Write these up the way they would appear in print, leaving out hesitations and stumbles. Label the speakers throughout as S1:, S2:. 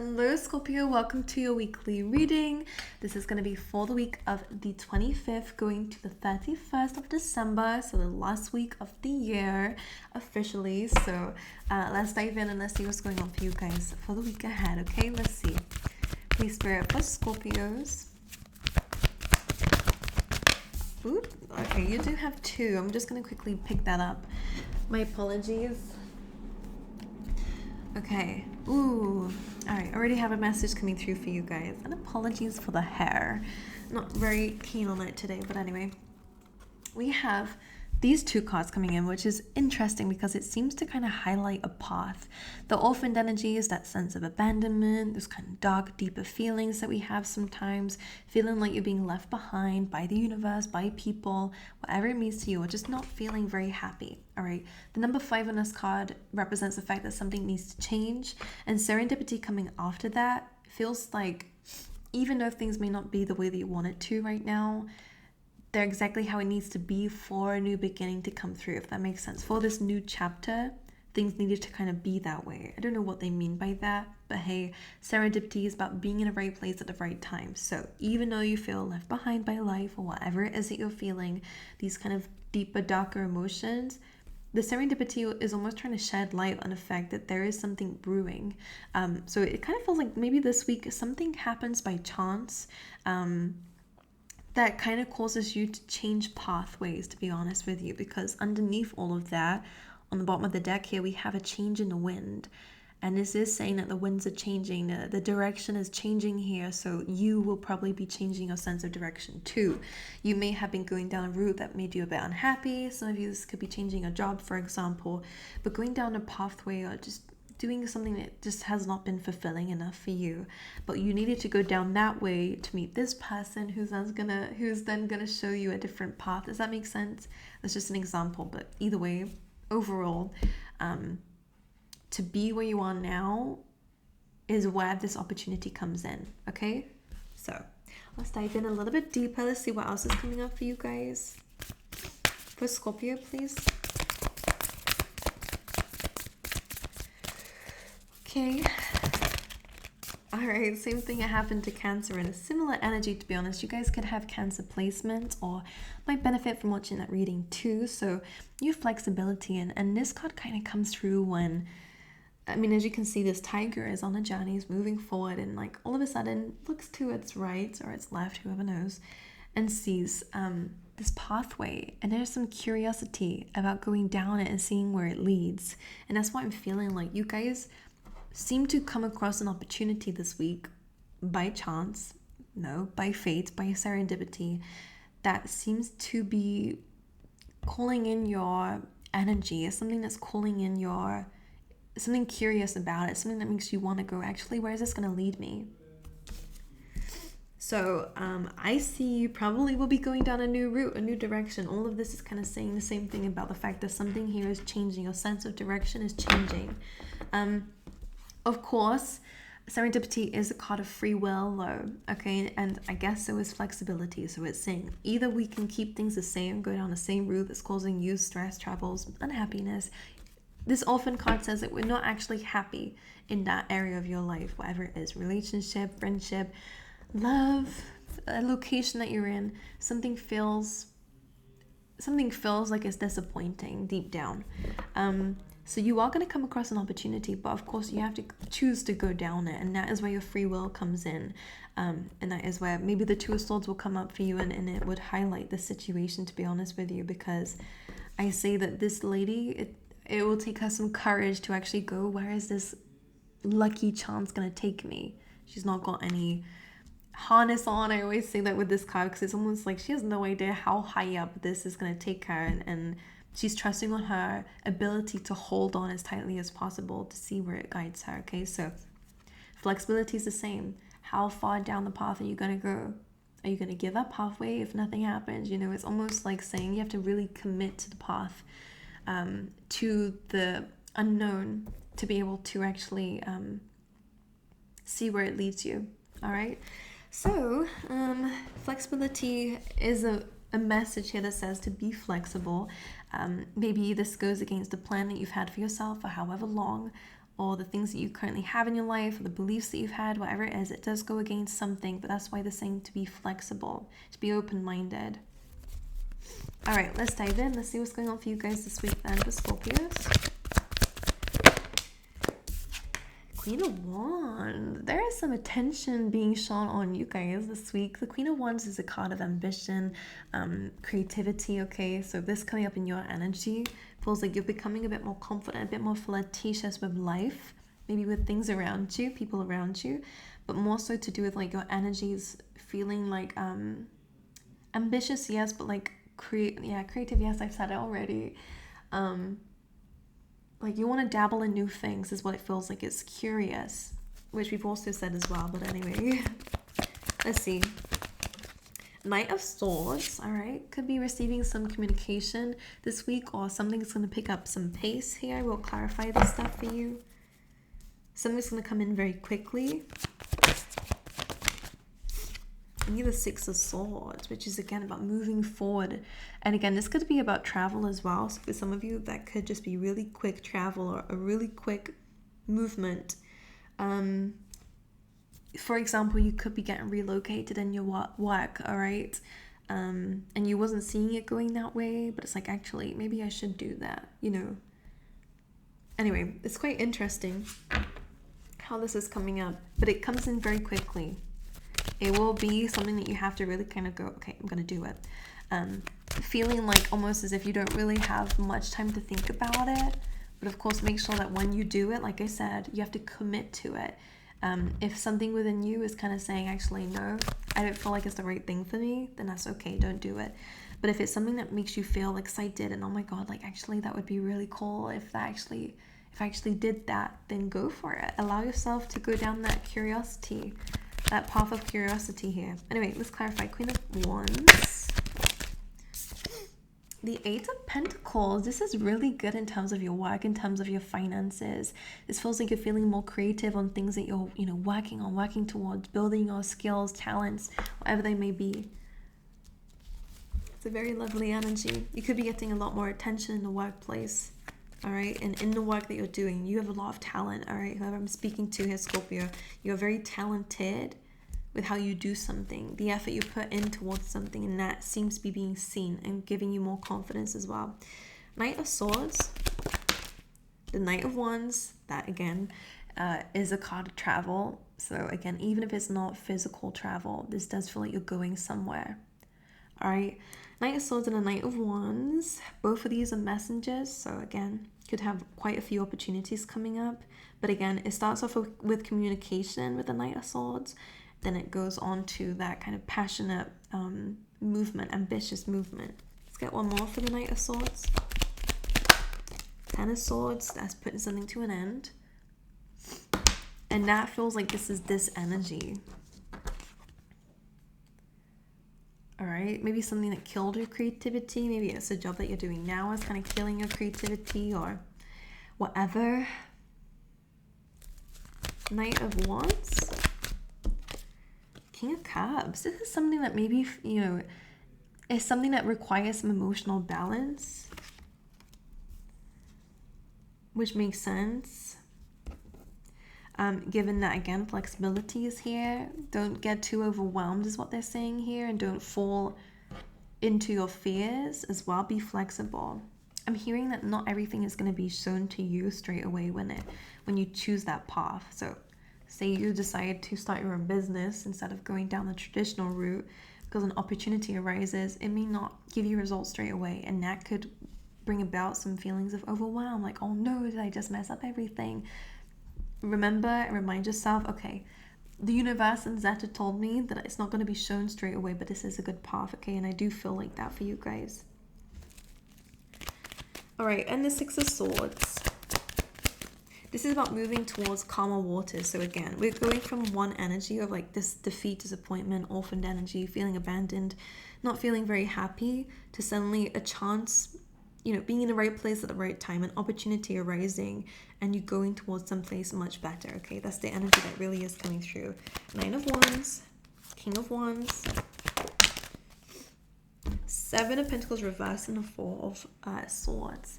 S1: Hello Scorpio, welcome to your weekly reading. This is going to be for the week of the 25th going to the 31st of December, so the last week of the year officially. So let's dive in and let's see what's going on for you guys for the week ahead, okay? Let's see. Please Spirit for Scorpios. Ooh, okay, you do have two. I'm just going to quickly pick that up. My apologies. Okay. Ooh. Alright, already have a message coming through for you guys. And apologies for the hair. Not very keen on it today, but anyway. We have these two cards coming in, which is interesting because it seems to kind of highlight a path. The orphaned energy is that sense of abandonment, those kind of dark, deeper feelings that we have sometimes, feeling like you're being left behind by the universe, by people, whatever it means to you, or just not feeling very happy. All right. The number 5 on this card represents the fact that something needs to change, and serendipity coming after that feels like even though things may not be the way that you want it to right now, they're exactly how it needs to be for a new beginning to come through, if that makes sense. For this new chapter, things needed to kind of be that way. I don't know what they mean by that, but hey, serendipity is about being in the right place at the right time. So even though you feel left behind by life or whatever it is that you're feeling, these kind of deeper, darker emotions, the serendipity is almost trying to shed light on the fact that there is something brewing. So it kind of feels like maybe this week something happens by chance. That kind of causes you to change pathways, to be honest with you, because underneath all of that, on the bottom of the deck here, we have a change in the wind. And this is saying that the winds are changing, the direction is changing here, so you will probably be changing your sense of direction too. You may have been going down a route that made you a bit unhappy. Some of you, this could be changing a job, for example, but going down a pathway or just doing something that just has not been fulfilling enough for you, but you needed to go down that way to meet this person who's then gonna show you a different path. Does that make sense? That's just an example, but either way, overall, to be where you are now is where this opportunity comes in. Okay, so let's dive in a little bit deeper. Let's see what else is coming up for you guys. For Scorpio, please. Okay. Alright, same thing that happened to Cancer in a similar energy, to be honest. You guys could have Cancer placements or might benefit from watching that reading too. So you have flexibility, and this card kind of comes through when, I mean, as you can see, this tiger is on a journey, is moving forward, and like all of a sudden looks to its right or its left, whoever knows, and sees this pathway, and there's some curiosity about going down it and seeing where it leads. And that's why I'm feeling like you guys seem to come across an opportunity this week by chance, no, by fate, by serendipity, that seems to be calling in your energy, something that's calling in your, something curious about it, something that makes you want to go, actually, where is this going to lead me? So I see you probably will be going down a new route, a new direction. All of this is kind of saying the same thing about the fact that something here is changing. Your sense of direction is changing. Of course, serendipity is a card of free will though, okay? And I guess so is flexibility. So it's saying either we can keep things the same, go down the same route that's causing you stress, troubles, unhappiness. This orphan card says that we're not actually happy in that area of your life, whatever it is, relationship, friendship, love, a location that you're in. Something feels like it's disappointing deep down. So you are going to come across an opportunity, but of course you have to choose to go down it, and that is where your free will comes in. And that is where maybe the Two of Swords will come up for you, and it would highlight the situation, to be honest with you, because I say that this lady, it will take her some courage to actually go, where is this lucky chance going to take me? She's not got any harness on. I always say that with this card because it's almost like she has no idea how high up this is going to take her, and she's trusting on her ability to hold on as tightly as possible to see where it guides her. Okay, so flexibility is the same. How far down the path are you going to go? Are you going to give up halfway if nothing happens? You know, it's almost like saying you have to really commit to the path, to the unknown, to be able to actually see where it leads you. All right, so flexibility is a message here that says to be flexible. Maybe this goes against the plan that you've had for yourself for however long, or the things that you currently have in your life, or the beliefs that you've had, whatever it is, it does go against something, but that's why they're saying to be flexible, to be open-minded. All right, let's dive in. Let's see what's going on for you guys this week then, for Scorpios. Queen of Wands. There is some attention being shown on you guys this week. The Queen of Wands is a card of ambition, creativity, okay? So this coming up in your energy feels like you're becoming a bit more confident, a bit more flirtatious with life, maybe with things around you, people around you, but more so to do with like your energies feeling like ambitious, yes, but like creative, yes, I've said it already. Like you want to dabble in new things is what it feels like. It's curious, which we've also said as well, but anyway. Let's see. Knight of Swords, all right. Could be receiving some communication this week, or something's going to pick up some pace here. We'll clarify this stuff for you. Something's going to come in very quickly. And the Six of Swords, which is again about moving forward. And again, this could be about travel as well. So for some of you, that could just be really quick travel or a really quick movement. For example, you could be getting relocated in your work, all right? And you wasn't seeing it going that way, but it's like, actually, maybe I should do that, you know? Anyway, it's quite interesting how this is coming up, but it comes in very quickly. It will be something that you have to really kind of go, okay, I'm going to do it. Feeling like almost as if you don't really have much time to think about it. But of course, make sure that when you do it, like I said, you have to commit to it. If something within you is kind of saying, actually, no, I don't feel like it's the right thing for me, then that's okay, don't do it. But if it's something that makes you feel excited and, oh my God, like actually that would be really cool if I actually did that, then go for it. Allow yourself to go down that curiosity, that path of curiosity here. Anyway, let's clarify. Queen of Wands. The Eight of Pentacles. This is really good in terms of your work, in terms of your finances. This feels like you're feeling more creative on things that you're, working on, working towards, building your skills, talents, whatever they may be. It's a very lovely energy. You could be getting a lot more attention in the workplace. All right, and in the work that you're doing, you have a lot of talent. All right, whoever I'm speaking to here, Scorpio, you're very talented with how you do something, the effort you put in towards something, and that seems to be being seen and giving you more confidence as well. Knight of Swords, the Knight of Wands, that again is a card of travel. So again, even if it's not physical travel, this does feel like you're going somewhere. All right, Knight of Swords and a Knight of Wands, both of these are messengers, so again, could have quite a few opportunities coming up. But again, it starts off with communication with the Knight of Swords, then it goes on to that kind of passionate movement, ambitious movement. Let's get one more for the Knight of Swords. Ten of Swords, that's putting something to an end. And that feels like this is this energy. All right, maybe something that killed your creativity. Maybe it's a job that you're doing now is kind of killing your creativity or whatever. Knight of Wands. King of Cups. This is something that maybe, is something that requires some emotional balance, which makes sense. Given that, again, flexibility is here. Don't get too overwhelmed is what they're saying here, and don't fall into your fears as well. Be flexible. I'm hearing that not everything is going to be shown to you straight away when you choose that path. So say you decide to start your own business instead of going down the traditional route because an opportunity arises. It may not give you results straight away, and that could bring about some feelings of overwhelm, like, oh no, did I just mess up everything? Remember and remind yourself, okay, the universe and Zeta told me that it's not going to be shown straight away, but this is a good path, okay? And I do feel like that for you guys. All right, and the Six of Swords. This is about moving towards calmer waters. So again, we're going from one energy of like this defeat, disappointment, orphaned energy, feeling abandoned, not feeling very happy, to suddenly a chance, being in the right place at the right time, an opportunity arising, and you going towards someplace much better, okay? That's the energy that really is coming through. Nine of Wands, King of Wands, Seven of Pentacles reversed, and the Four of Swords.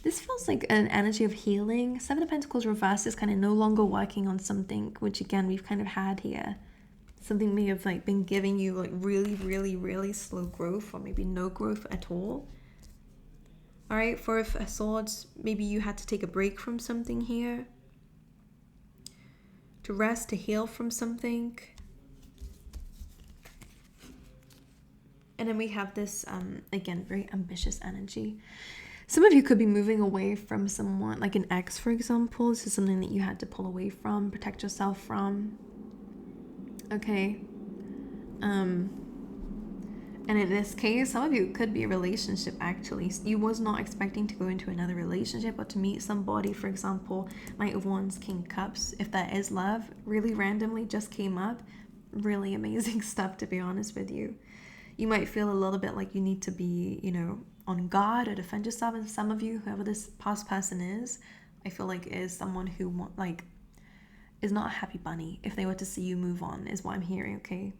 S1: This feels like an energy of healing. Seven of Pentacles reversed is kind of no longer working on something, which again, we've kind of had here. Something may have like been giving you like really slow growth, or maybe no growth at all. All right, Four of Swords, maybe you had to take a break from something here. To rest, to heal from something. And then we have this, again, very ambitious energy. Some of you could be moving away from someone, like an ex, for example. This is something that you had to pull away from, protect yourself from. Okay. And in this case, some of you could be a relationship, actually. You was not expecting to go into another relationship or to meet somebody, for example, Knight of Wands, King of Cups. If that is love, really randomly just came up. Really amazing stuff, to be honest with you. You might feel a little bit like you need to be, you know, on guard or defend yourself. And some of you, whoever this past person is, I feel like is someone who is not a happy bunny if they were to see you move on, is what I'm hearing, okay?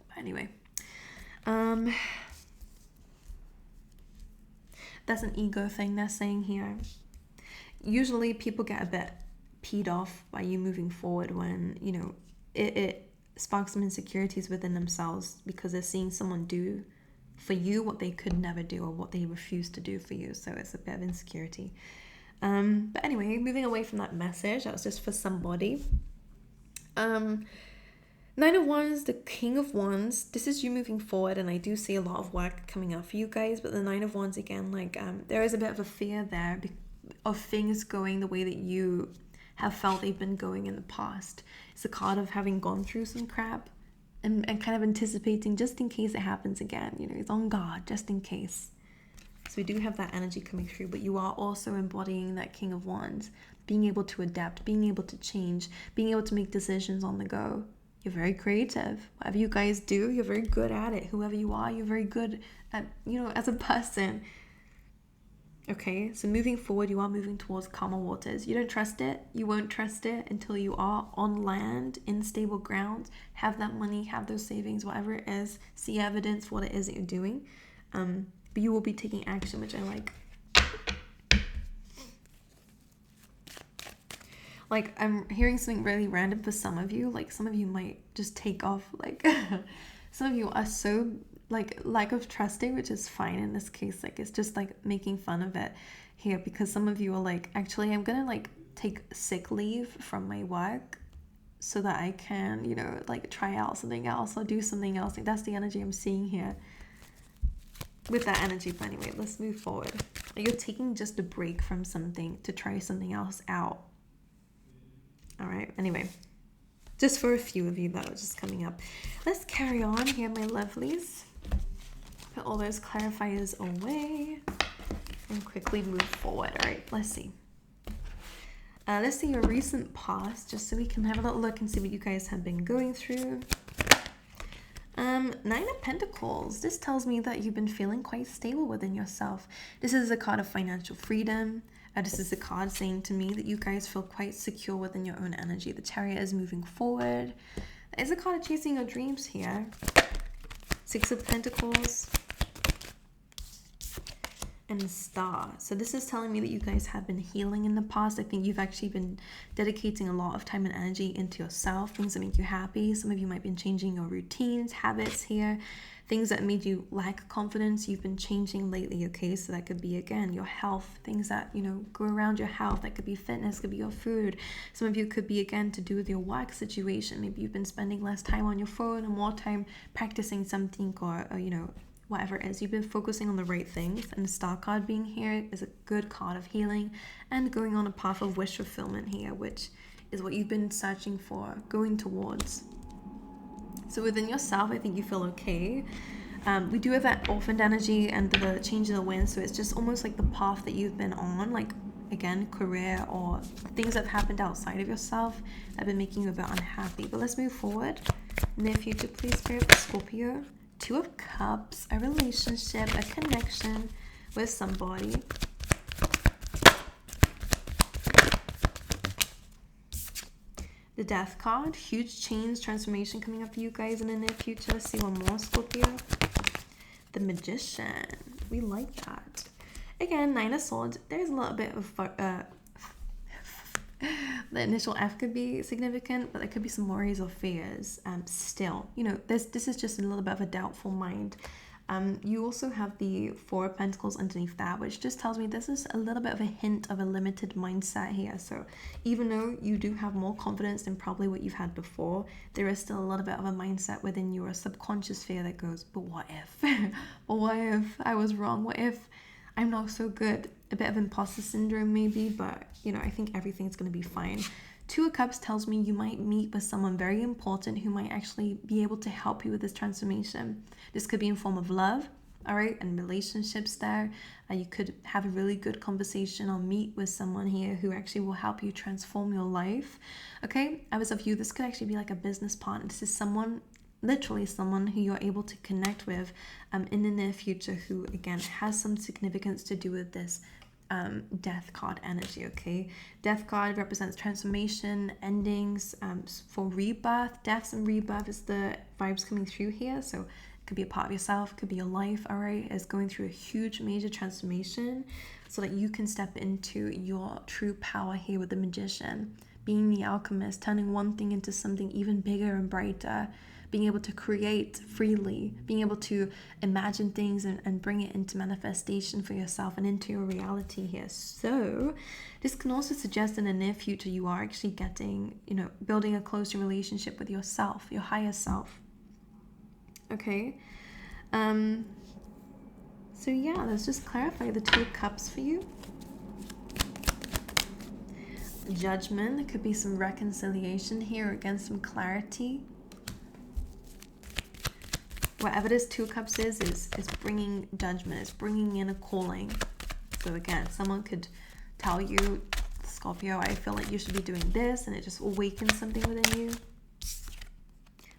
S1: But anyway, that's an ego thing they're saying here. Usually people get a bit peed off by you moving forward when, you know, it sparks some insecurities within themselves because they're seeing someone do for you what they could never do or what they refuse to do for you. So it's a bit of insecurity. But anyway, moving away from that message, that was just for somebody. Nine of Wands, the King of Wands, this is you moving forward, and I do see a lot of work coming up for you guys. But the Nine of Wands, again, like there is a bit of a fear there of things going the way that you have felt they've been going in the past. It's a card of having gone through some crap and kind of anticipating just in case it happens again. You know, it's on guard just in case. So we do have that energy coming through, but you are also embodying that King of Wands, being able to adapt, being able to change, being able to make decisions on the go. You're very creative. Whatever you guys do, you're very good at it. Whoever you are, you're very good at, you know, as a person. Okay, so moving forward, you are moving towards calmer waters. You don't trust it. You won't trust it until you are on land, in stable ground, have that money, have those savings, whatever it is, see evidence for what it is that you're doing. But you will be taking action, which I like. Like, I'm hearing something really random for some of you. Like, some of you might just take off. Like, some of you are so, like, lack of trusting, which is fine in this case. Like, it's just, like, making fun of it here. Because some of you are like, actually, I'm going to, like, take sick leave from my work so that I can, you know, like, try out something else or do something else. Like, that's the energy I'm seeing here. With that energy, but anyway, let's move forward. You're taking just a break from something to try something else out. All right, anyway, just for a few of you that are just coming up. Let's carry on here, my lovelies. Put all those clarifiers away and quickly move forward. All right, let's see. Let's see your recent past, just so we can have a little look and see what you guys have been going through. Nine of Pentacles. This tells me that you've been feeling quite stable within yourself. This is a card of financial freedom. This is a card saying to me that you guys feel quite secure within your own energy. The Chariot is moving forward. There is a card of chasing your dreams here. Six of Pentacles. And the Star. So this is telling me that you guys have been healing in the past. I think you've actually been dedicating a lot of time and energy into yourself, things that make you happy. Some of you might have been changing your routines, habits here, things that made you lack confidence. You've been changing lately, okay? So that could be, again, your health, things that, you know, go around your health. That could be fitness, could be your food. Some of you could be, again, to do with your work situation. Maybe you've been spending less time on your phone and more time practicing something or you know, whatever it is, you've been focusing on the right things. And the Star card being here is a good card of healing and going on a path of wish fulfillment here, which is what you've been searching for, going towards. So within yourself, I think you feel okay. We do have that orphaned energy and the change in the wind, so it's just almost like the path that you've been on, like, again, career or things that have happened outside of yourself that have been making you a bit unhappy. But let's move forward. Near future, please, Spirit, Scorpio. Two of Cups, a relationship, a connection with somebody. The Death card, huge change, transformation coming up for you guys in the near future. Let's see one more, Scorpio. The Magician. We like that. Again, Nine of Swords. There's a little bit of the initial F could be significant, but there could be some worries or fears. Still, you know, this is just a little bit of a doubtful mind. You also have the Four of Pentacles underneath that, which just tells me this is a little bit of a hint of a limited mindset here. So even though you do have more confidence than probably what you've had before, there is still a little bit of a mindset within your subconscious fear that goes, but what if? But what if I was wrong? What if I'm not so good? A bit of imposter syndrome maybe, but you know, I think everything's going to be fine. Two of Cups tells me you might meet with someone very important who might actually be able to help you with this transformation. This could be in form of love, all right, and relationships there. You could have a really good conversation or meet with someone here who actually will help you transform your life. Okay, others of you, this could actually be like a business partner. This is someone, literally someone who you're able to connect with in the near future, who again has some significance to do with this death card energy. Okay, death card represents transformation, endings, for rebirth. Deaths and rebirth is the vibes coming through here. So it could be a part of yourself, could be your life, all right, is going through a huge major transformation so that you can step into your true power here with the Magician, being the alchemist, turning one thing into something even bigger and brighter, being able to create freely, being able to imagine things and bring it into manifestation for yourself and into your reality here. So this can also suggest in the near future you are actually getting, you know, building a closer relationship with yourself, your higher self. Okay. So yeah, let's just clarify the Two of Cups for you. Judgment. There could be some reconciliation here, again some clarity. Whatever this Two of Cups is bringing judgment, it's bringing in a calling. So again, someone could tell you, Scorpio, I feel like you should be doing this, and it just awakens something within you.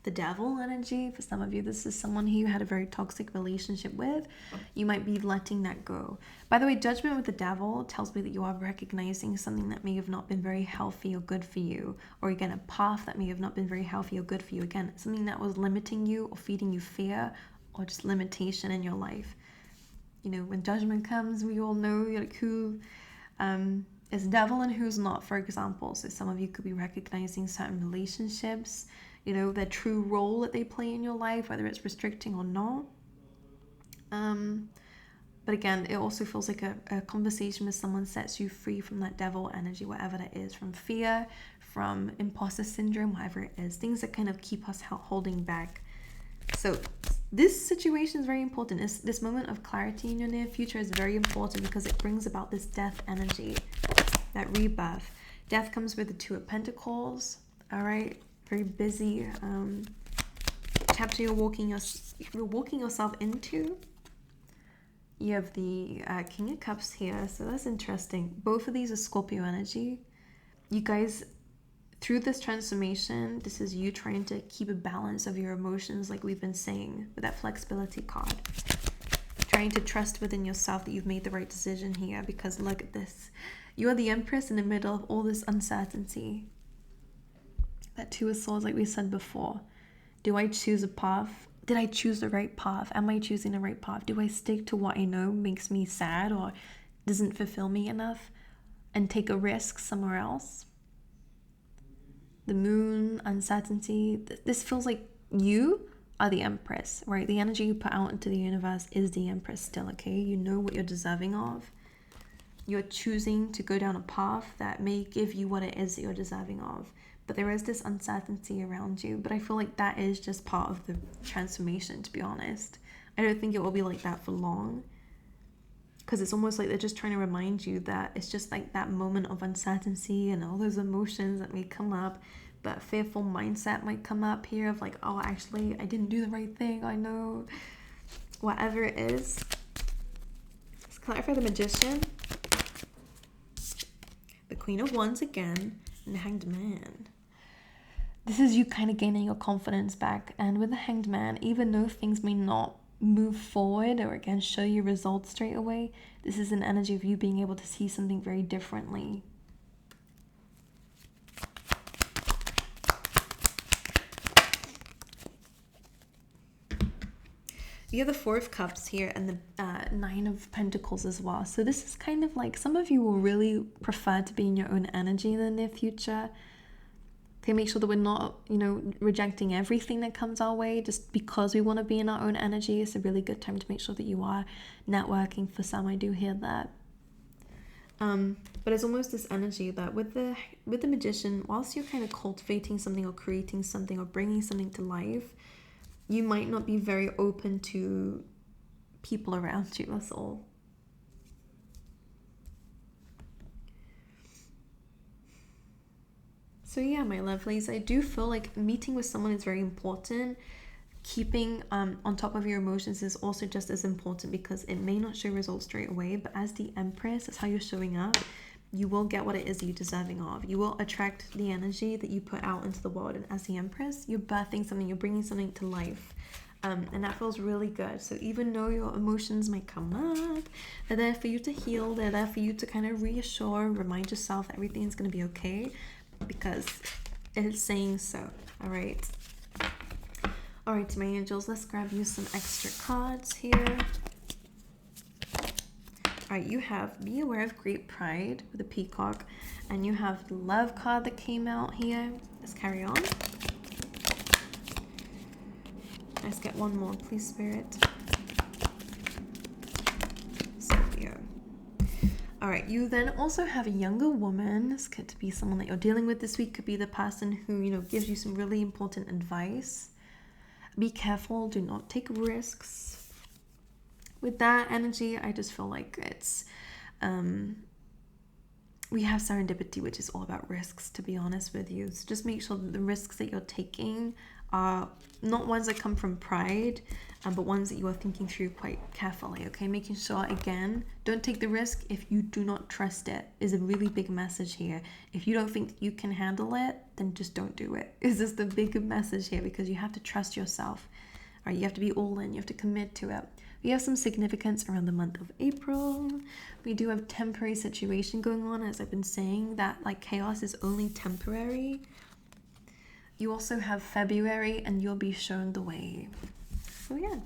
S1: The Devil energy, for some of you, this is someone who you had a very toxic relationship with. You might be letting that go. By the way, Judgment with the Devil tells me that you are recognizing something that may have not been very healthy or good for you, or again, a path that may have not been very healthy or good for you. Again, something that was limiting you or feeding you fear or just limitation in your life. You know, when Judgment comes, we all know like who is devil and who's not, for example. So some of you could be recognizing certain relationships, you know, their true role that they play in your life, whether it's restricting or not. But again, it also feels like a conversation with someone sets you free from that devil energy, whatever that is, from fear, from imposter syndrome, whatever it is, things that kind of keep us holding back. So this situation is very important. This moment of clarity in your near future is very important because it brings about this death energy, that rebirth. Death comes with the Two of Pentacles, all right? Very busy chapter you're walking yourself into. You have the King of Cups here, so that's interesting. Both of these are Scorpio energy. You guys, through this transformation, this is you trying to keep a balance of your emotions, like we've been saying with that flexibility card. Trying to trust within yourself that you've made the right decision here, because look at this. You are the Empress in the middle of all this uncertainty. That Two of Swords, like we said before. Do I choose a path? Did I choose the right path? Am I choosing the right path? Do I stick to what I know makes me sad or doesn't fulfill me enough and take a risk somewhere else? The Moon, uncertainty. This feels like you are the Empress, right? The energy you put out into the universe is the Empress still, okay? You know what you're deserving of. You're choosing to go down a path that may give you what it is that you're deserving of. But there is this uncertainty around you. But I feel like that is just part of the transformation, to be honest. I don't think it will be like that for long. Because it's almost like they're just trying to remind you that it's just like that moment of uncertainty and all those emotions that may come up. But fearful mindset might come up here of like, oh, actually, I didn't do the right thing. I know. Whatever it is. Let's clarify the Magician. The Queen of Wands again. And the Hanged Man. This is you kind of gaining your confidence back. And with the Hanged Man, even though things may not move forward or again show you results straight away, this is an energy of you being able to see something very differently. You have the Four of Cups here and the Nine of Pentacles as well. So this is kind of like, some of you will really prefer to be in your own energy in the near future. Okay, make sure that we're not, rejecting everything that comes our way just because we want to be in our own energy. It's a really good time to make sure that you are networking. For some, I do hear that. But it's almost this energy that with the Magician, whilst you're kind of cultivating something or creating something or bringing something to life, you might not be very open to people around you. That's all. So yeah, my lovelies, I do feel like meeting with someone is very important. Keeping on top of your emotions is also just as important, because it may not show results straight away, but as the Empress, that's how you're showing up. You will get what it is that you're deserving of. You will attract the energy that you put out into the world. And as the Empress, you're birthing something, you're bringing something to life. And that feels really good. So even though your emotions might come up, they're there for you to heal. They're there for you to kind of reassure, remind yourself that everything's going to be okay, because it's saying so. All right, my angels, let's grab you some extra cards here. All right, you have Be Aware of Great Pride with a peacock, and you have the Love card that came out here. Let's carry on. Let's get one more, please, Spirit. Scorpio. All right, you then also have a younger woman. This could be someone that you're dealing with this week. Could be the person who, gives you some really important advice. Be careful, do not take risks. With that energy, I just feel like it's, we have serendipity, which is all about risks, to be honest with you. So just make sure that the risks that you're taking are not ones that come from pride, but ones that you are thinking through quite carefully, okay? Making sure, again, don't take the risk if you do not trust it is a really big message here. If you don't think you can handle it, then just don't do it. Is this the big message here? Because you have to trust yourself, right? You have to be all in, you have to commit to it. We have some significance around the month of April. We do have temporary situation going on, as I've been saying, that like chaos is only temporary. You also have February, and you'll be shown the way. So yeah,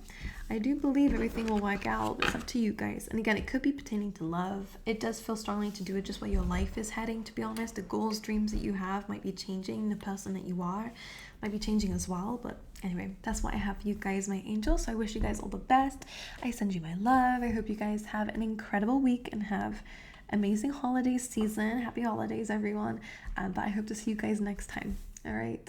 S1: I do believe everything will work out. It's up to you guys. And again, it could be pertaining to love. It does feel strongly to do it just where your life is heading, to be honest. The goals, dreams that you have might be changing. The person that you are might be changing as well. But anyway, that's what I have for you guys, my angels. So I wish you guys all the best. I send you my love. I hope you guys have an incredible week and have amazing holiday season. Happy holidays, everyone. But I hope to see you guys next time. All right.